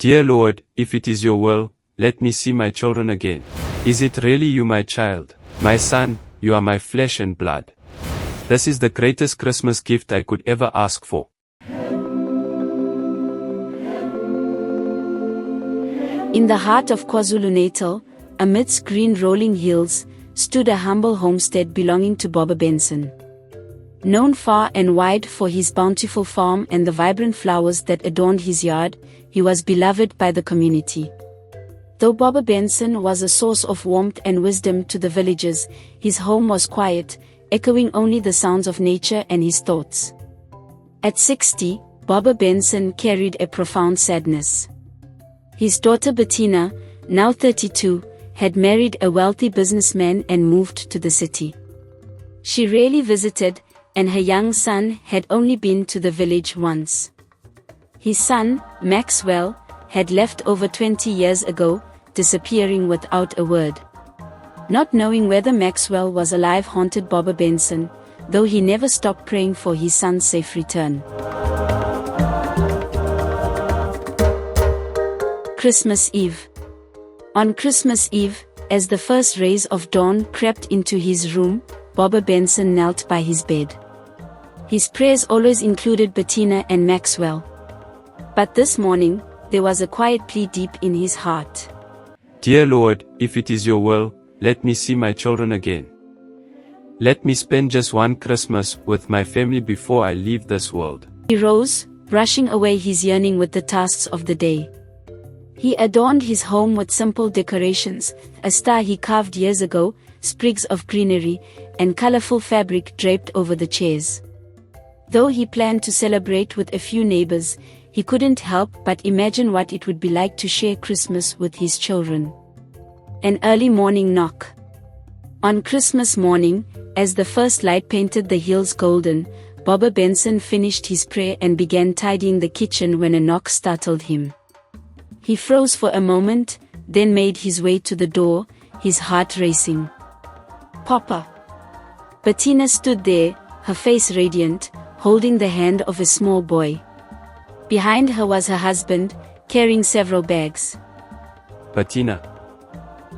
Dear Lord, if it is your will, let me see my children again. Is it really you, my child? My son, you are my flesh and blood. This is the greatest Christmas gift I could ever ask for. In the heart of KwaZulu-Natal, amidst green rolling hills, stood a humble homestead belonging to Baba Benson. Known far and wide for his bountiful farm and the vibrant flowers that adorned his yard, he was beloved by the community. Though Baba Benson was a source of warmth and wisdom to the villagers, his home was quiet, echoing only the sounds of nature and his thoughts. At 60, Baba Benson carried a profound sadness. His daughter Bettina, now 32, had married a wealthy businessman and moved to the city. She rarely visited, and her young son had only been to the village once. His son, Maxwell, had left over 20 years ago, disappearing without a word. Not knowing whether Maxwell was alive haunted Baba Benson, though he never stopped praying for his son's safe return. Christmas Eve. On Christmas Eve, as the first rays of dawn crept into his room, Baba Benson knelt by his bed. His prayers always included Bettina and Maxwell. But this morning, there was a quiet plea deep in his heart. Dear Lord, if it is your will, let me see my children again. Let me spend just one Christmas with my family before I leave this world. He rose, brushing away his yearning with the tasks of the day. He adorned his home with simple decorations, a star he carved years ago, sprigs of greenery, and colorful fabric draped over the chairs. Though he planned to celebrate with a few neighbors, he couldn't help but imagine what it would be like to share Christmas with his children. An early morning knock. On Christmas morning, as the first light painted the hills golden, Baba Benson finished his prayer and began tidying the kitchen when a knock startled him. He froze for a moment, then made his way to the door, his heart racing. Papa. Bettina stood there, her face radiant, holding the hand of a small boy. Behind her was her husband, carrying several bags. Bettina.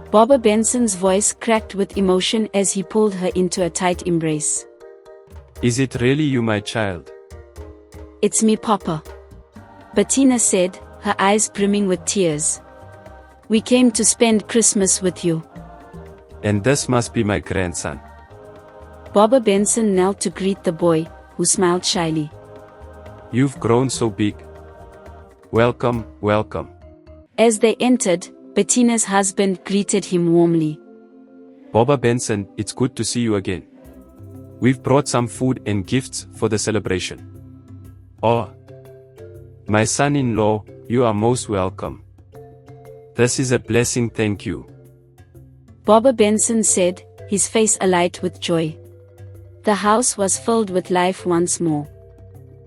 Baba Benson's voice cracked with emotion as he pulled her into a tight embrace. Is it really you, my child? It's me, Papa. Bettina said, her eyes brimming with tears. We came to spend Christmas with you. And this must be my grandson. Baba Benson knelt to greet the boy, who smiled shyly. You've grown so big. Welcome, welcome. As they entered, Bettina's husband greeted him warmly. Baba Benson, it's good to see you again. We've brought some food and gifts for the celebration. Oh, my son-in-law, you are most welcome. This is a blessing, thank you. Baba Benson said, his face alight with joy. The house was filled with life once more.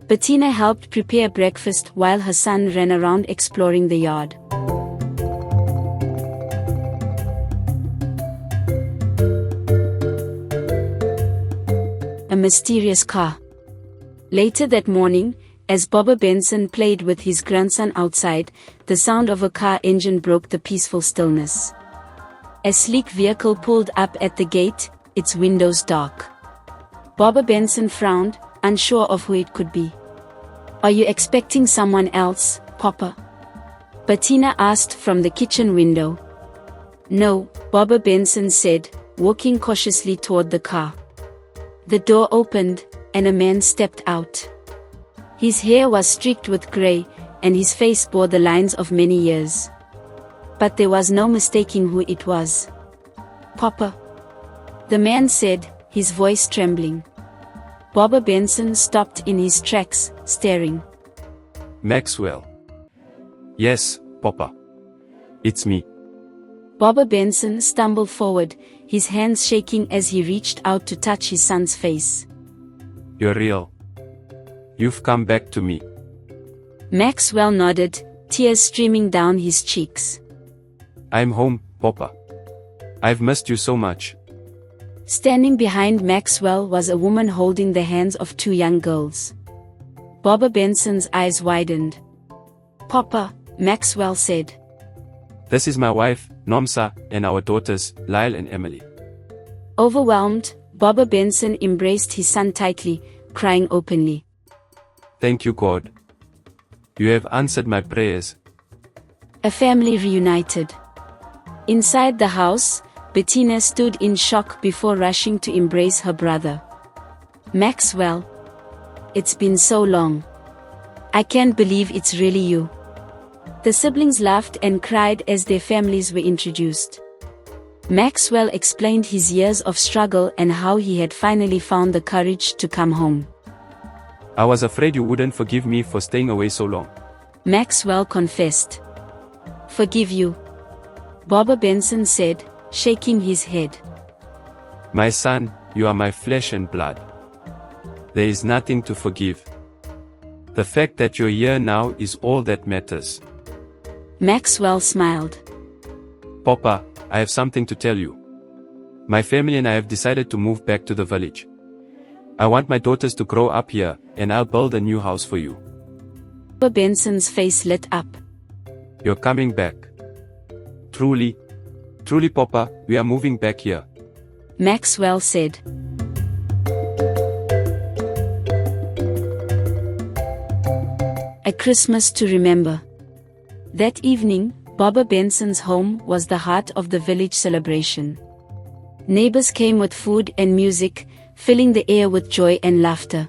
Bettina helped prepare breakfast while her son ran around exploring the yard. A mysterious car. Later that morning, as Baba Benson played with his grandson outside, the sound of a car engine broke the peaceful stillness. A sleek vehicle pulled up at the gate, its windows dark. Baba Benson frowned, unsure of who it could be. Are you expecting someone else, Papa? Bettina asked from the kitchen window. No, Baba Benson said, walking cautiously toward the car. The door opened, and a man stepped out. His hair was streaked with gray, and his face bore the lines of many years. But there was no mistaking who it was. Papa. The man said, his voice trembling. Baba Benson stopped in his tracks, staring. Maxwell. Yes, Papa. It's me. Baba Benson stumbled forward, his hands shaking as he reached out to touch his son's face. You're real. You've come back to me. Maxwell nodded, tears streaming down his cheeks. I'm home, Papa. I've missed you so much. Standing behind Maxwell was a woman holding the hands of two young girls. Baba Benson's eyes widened. Papa, Maxwell said. This is my wife, Nomsa, and our daughters, Lyle and Emily. Overwhelmed, Baba Benson embraced his son tightly, crying openly. Thank you, God. You have answered my prayers. A family reunited. Inside the house, Bettina stood in shock before rushing to embrace her brother. Maxwell. It's been so long. I can't believe it's really you. The siblings laughed and cried as their families were introduced. Maxwell explained his years of struggle and how he had finally found the courage to come home. I was afraid you wouldn't forgive me for staying away so long. Maxwell confessed. Forgive you? Baba Benson said, shaking his head. My son, you are my flesh and blood. There is nothing to forgive. The fact that you're here now is all that matters. Maxwell smiled. Papa, I have something to tell you. My family and I have decided to move back to the village. I want my daughters to grow up here, and I'll build a new house for you. Baba Benson's face lit up. You're coming back. Truly, Papa, we are moving back here. Maxwell said. A Christmas to remember. That evening, Baba Benson's home was the heart of the village celebration. Neighbors came with food and music, filling the air with joy and laughter.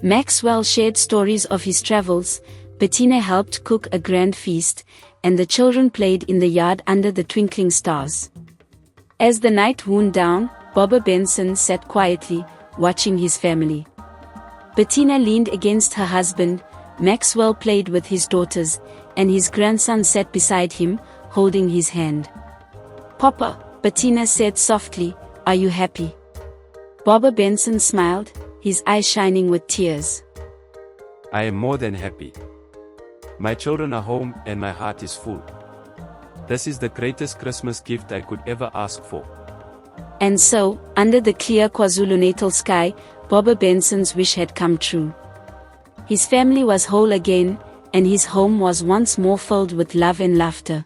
Maxwell shared stories of his travels, Bettina helped cook a grand feast, and the children played in the yard under the twinkling stars. As the night wound down, Baba Benson sat quietly, watching his family. Bettina leaned against her husband, Maxwell played with his daughters, and his grandson sat beside him, holding his hand. Papa, Bettina said softly, are you happy? Baba Benson smiled, his eyes shining with tears. I am more than happy. My children are home and my heart is full. This is the greatest Christmas gift I could ever ask for. And so, under the clear KwaZulu-Natal sky, Baba Benson's wish had come true. His family was whole again, and his home was once more filled with love and laughter.